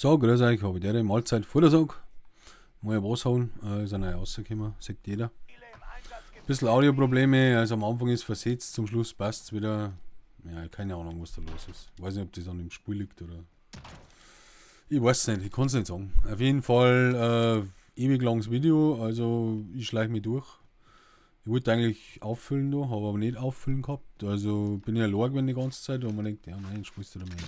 So, grüß euch, habe ich der Mahlzeit vor der Sag. Mal was hauen, ist er neu rausgekommen, sagt jeder. Bisschen Audioprobleme, also am Anfang ist versetzt, zum Schluss passt es wieder. Ja, keine Ahnung, was da los ist. Weiß nicht, ob das an dem Spiel liegt oder. Ich weiß es nicht, ich kann es nicht sagen. Auf jeden Fall ewig langes Video, also ich schleiche mich durch. Ich wollte eigentlich auffüllen da, habe aber nicht auffüllen gehabt. Also bin ich allein gewesen die ganze Zeit und man denkt, ja nein, spielst du da mehr.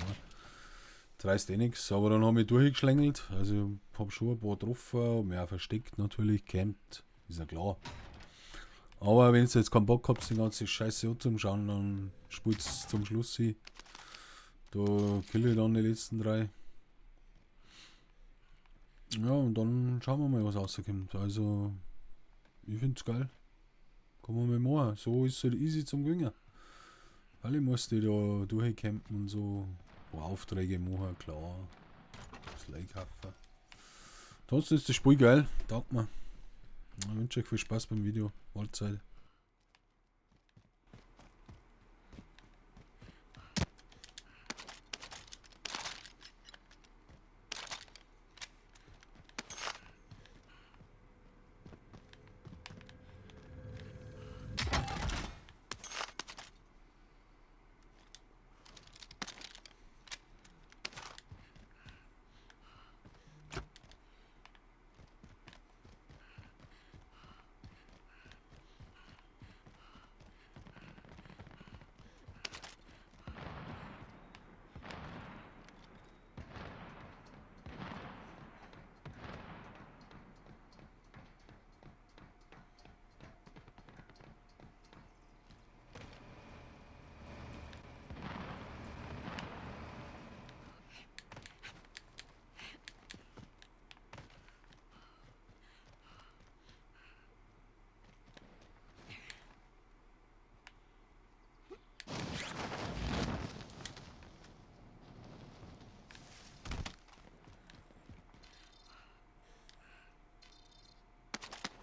Dreist eh nichts, aber dann habe ich durchgeschlängelt. Also habe schon ein paar getroffen, mehr versteckt natürlich, campt, ist ja klar. Aber wenn ihr jetzt keinen Bock habt, die ganze Scheiße anzuschauen, dann spielt es zum Schluss hin. Da kill ich dann die letzten drei. Ja, und dann schauen wir mal, was rauskommt. Also, ich find's geil. Kann man mal machen. So ist es halt easy zum Gewinnen. Alle musste da durchcampen und so. Ein paar Aufträge machen, klar. Das Like kaufen. Ansonsten ist das Spiel geil. Taugt mir. Ich wünsche euch viel Spaß beim Video. Mahlzeit.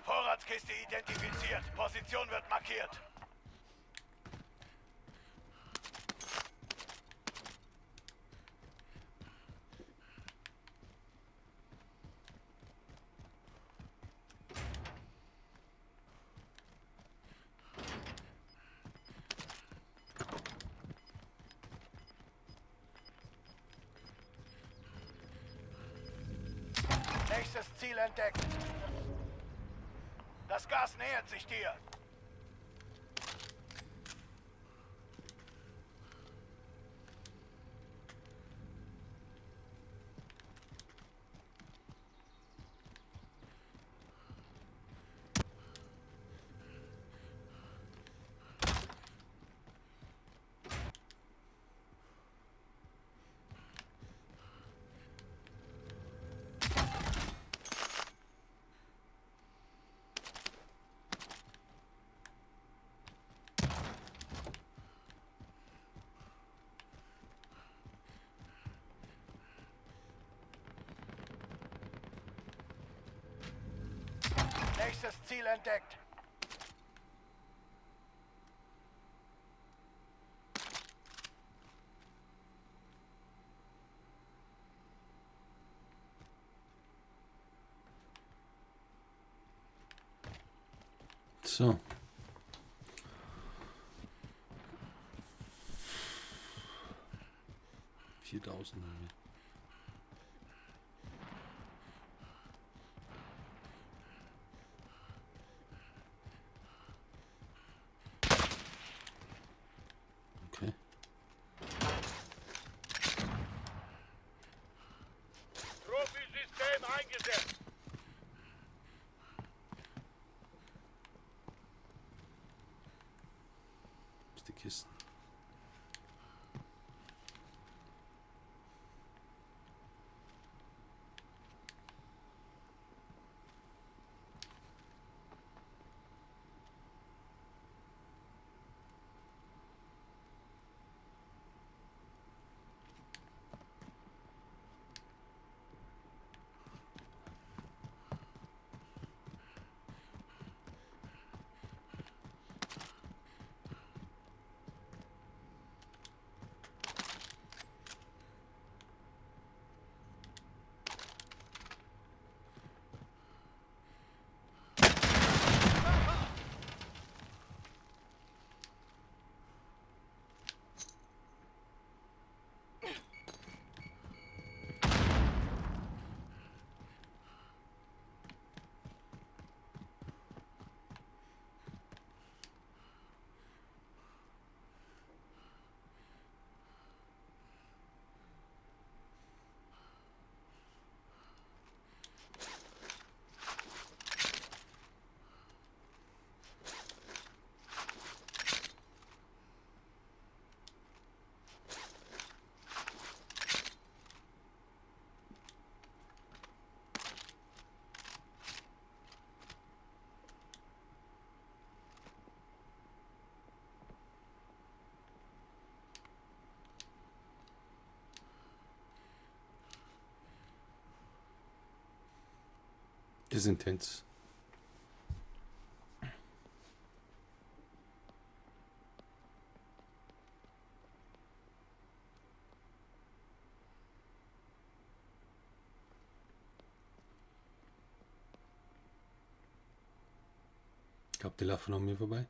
Vorratskiste identifiziert. Position wird markiert. Nächstes Ziel entdeckt. Das Gas nähert sich dir. Nächstes Ziel entdeckt. So. $4.000. Okay. Profi-System eingesetzt. Das ist die Kisten. Das ist intens. Ich glaube, die laufen an mir vorbei.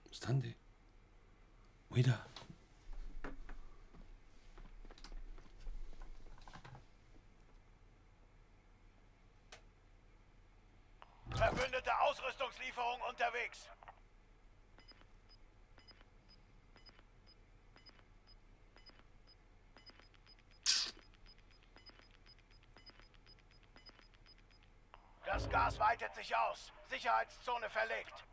Was ist denn die? Wieder. Verbündete Ausrüstungslieferung unterwegs. Das Gas weitet sich aus. Sicherheitszone verlegt.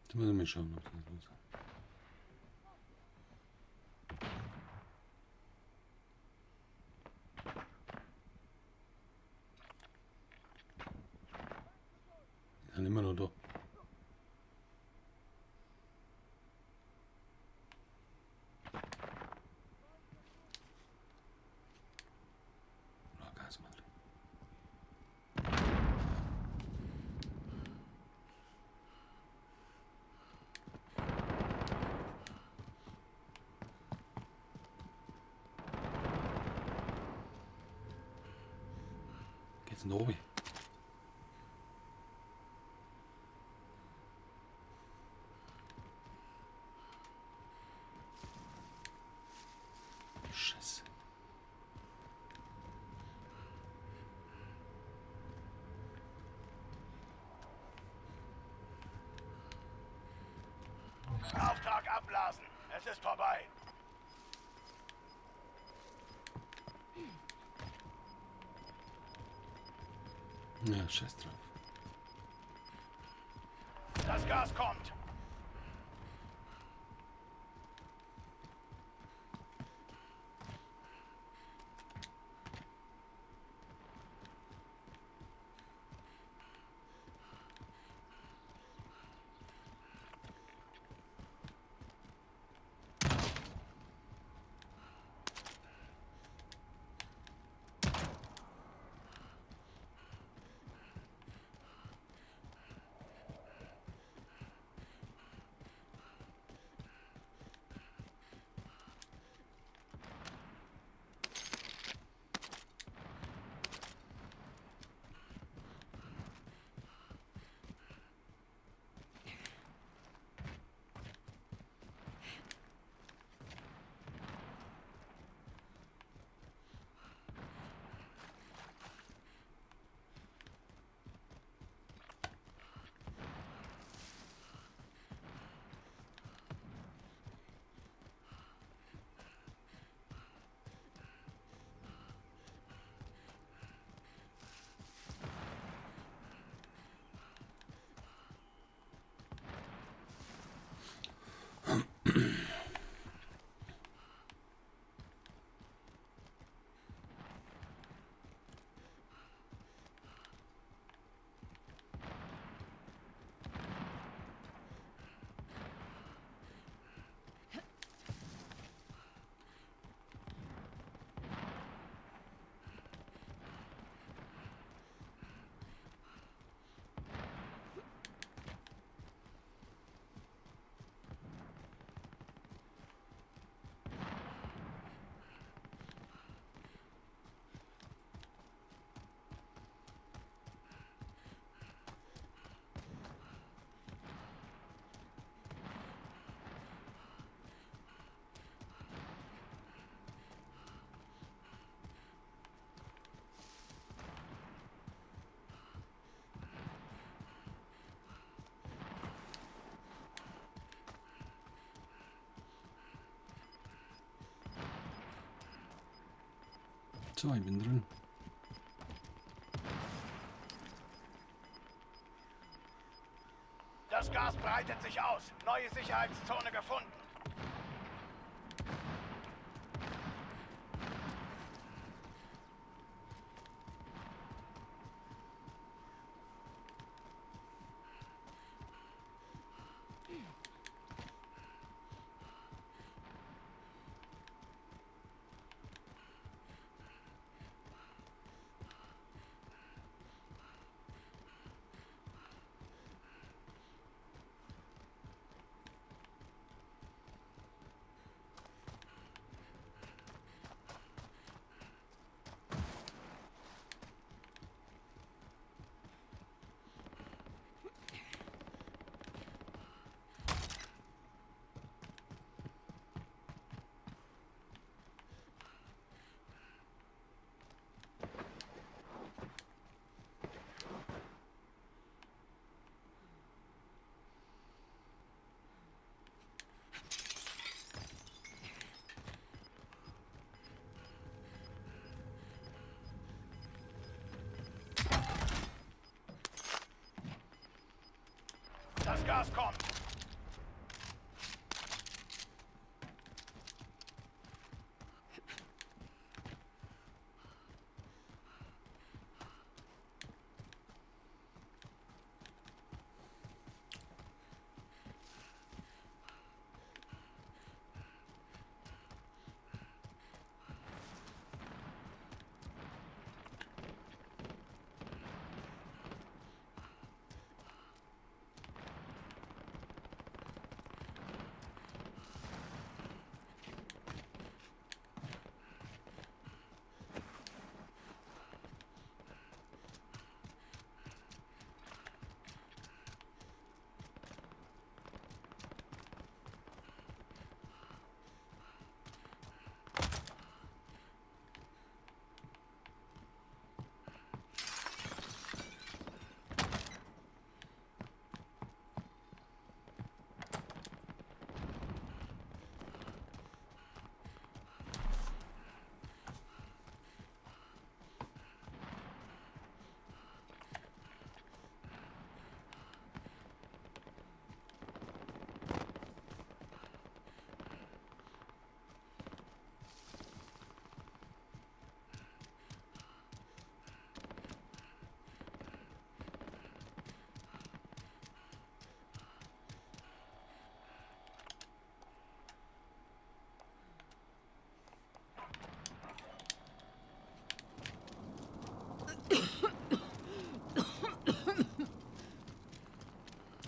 Jetzt müssen wir mal schauen, ob das los ist. Die sind immer noch da. Gas mal. Geht's denn da oben? Scheiße. Auftrag abblasen. Es ist vorbei. Ja, scheiß drauf. Das Gas kommt. So, ich bin drin. Das Gas breitet sich aus. Neue Sicherheitszone gefunden. Das Gas kommt.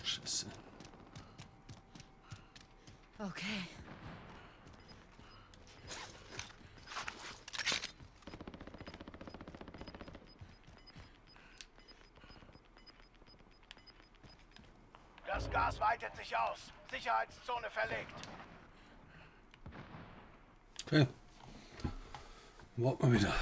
Scheiße. Okay. Das Gas weitet sich aus. Sicherheitszone verlegt. Okay. Warten wir wieder.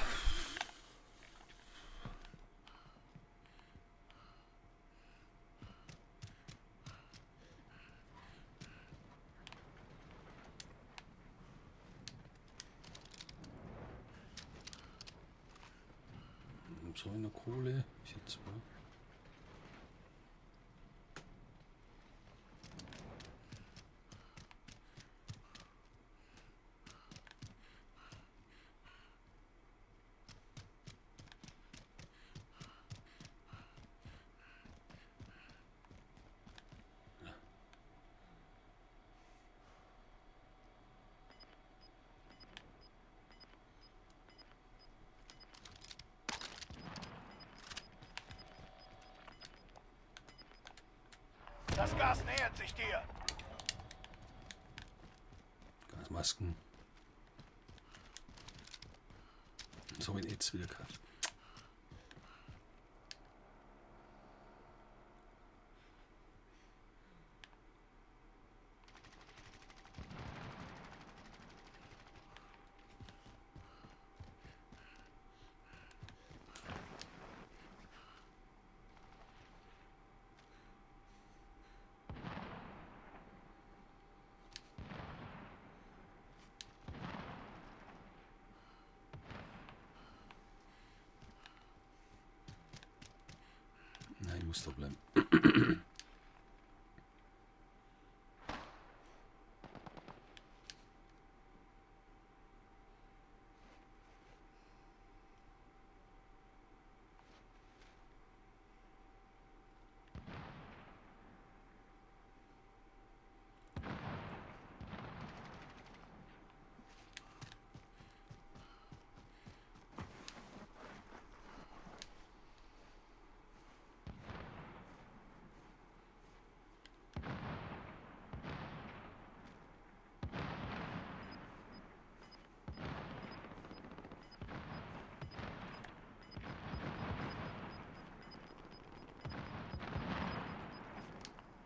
So eine Kohle. 4-2. Das Gas nähert sich dir. Gasmasken. So wie jetzt wieder gehabt. Nein, ich muss da bleiben.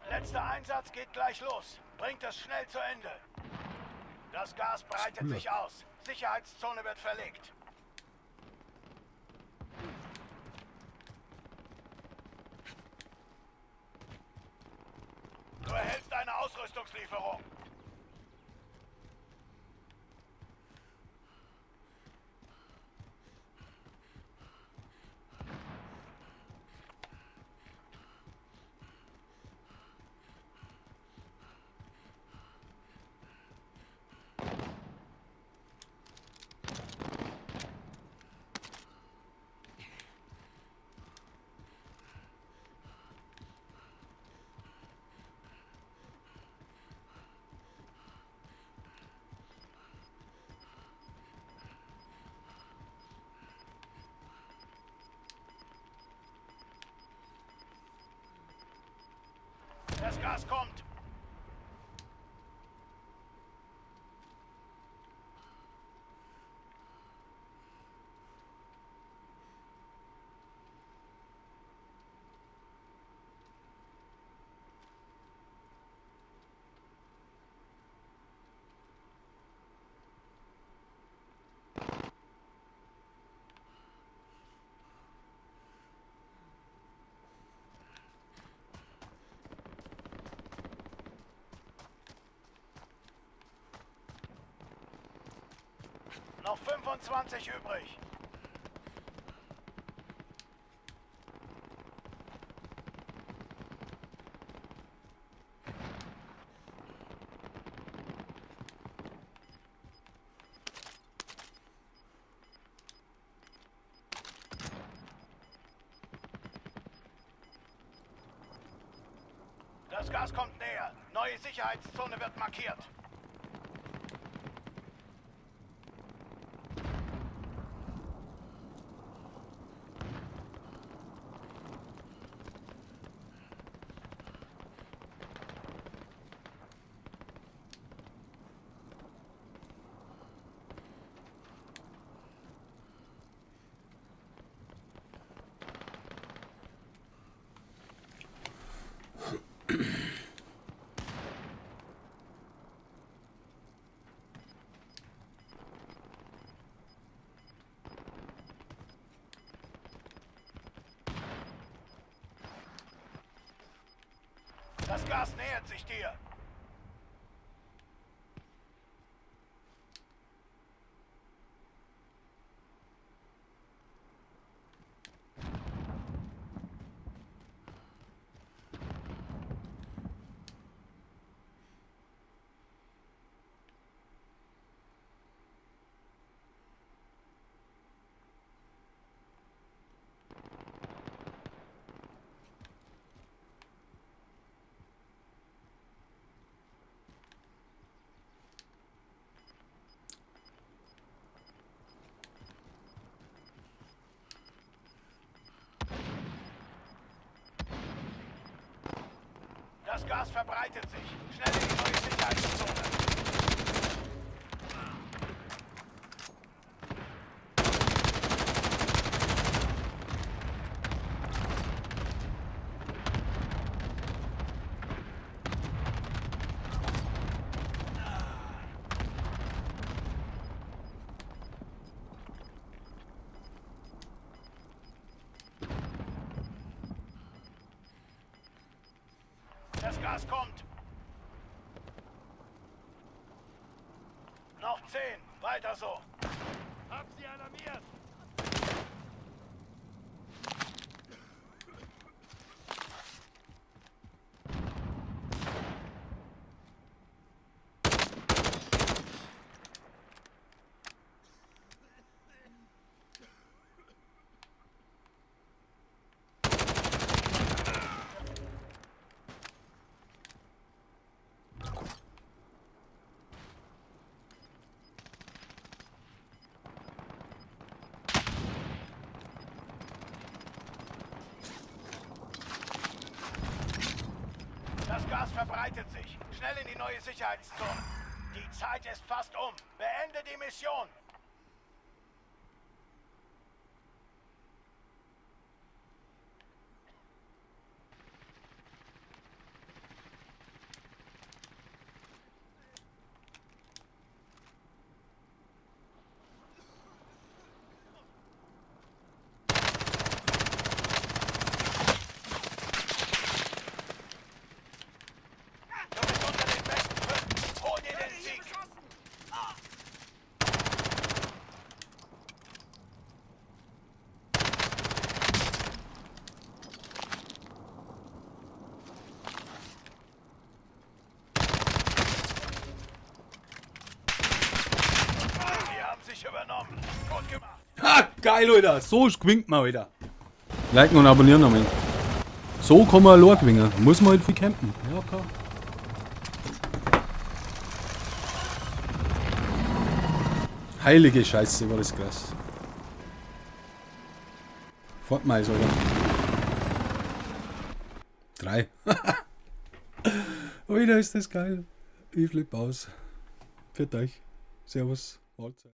Letzter Einsatz geht gleich los. Bringt es schnell zu Ende. Das Gas breitet sich aus. Sicherheitszone wird verlegt. Du erhältst eine Ausrüstungslieferung. Das Gas kommt. Noch 25 übrig. Das Gas kommt näher. Neue Sicherheitszone wird markiert. Das Gas nähert sich dir. Das Gas verbreitet sich. Schnell in die neue Sicherheitszone. Das Gas kommt. Noch 10. Weiter so. Hab sie alarmiert. Gas verbreitet sich. Schnell in die neue Sicherheitszone. Die Zeit ist fast um. Beende die Mission. Du bist unter den besten 5. Hol dir den Sieg. Sie haben sich übernommen. Gut gemacht. Ha, geil, Alter. So gewinnt man, Alter. Liken und abonnieren noch mal. So kann man allein gewinnen. Muss man halt viel campen. Ja, klar. Heilige Scheiße, war das krass. Fortmais, oder? 3. Alter, ist das geil. Ich flippe aus. Für euch. Servus. Mahlzeit.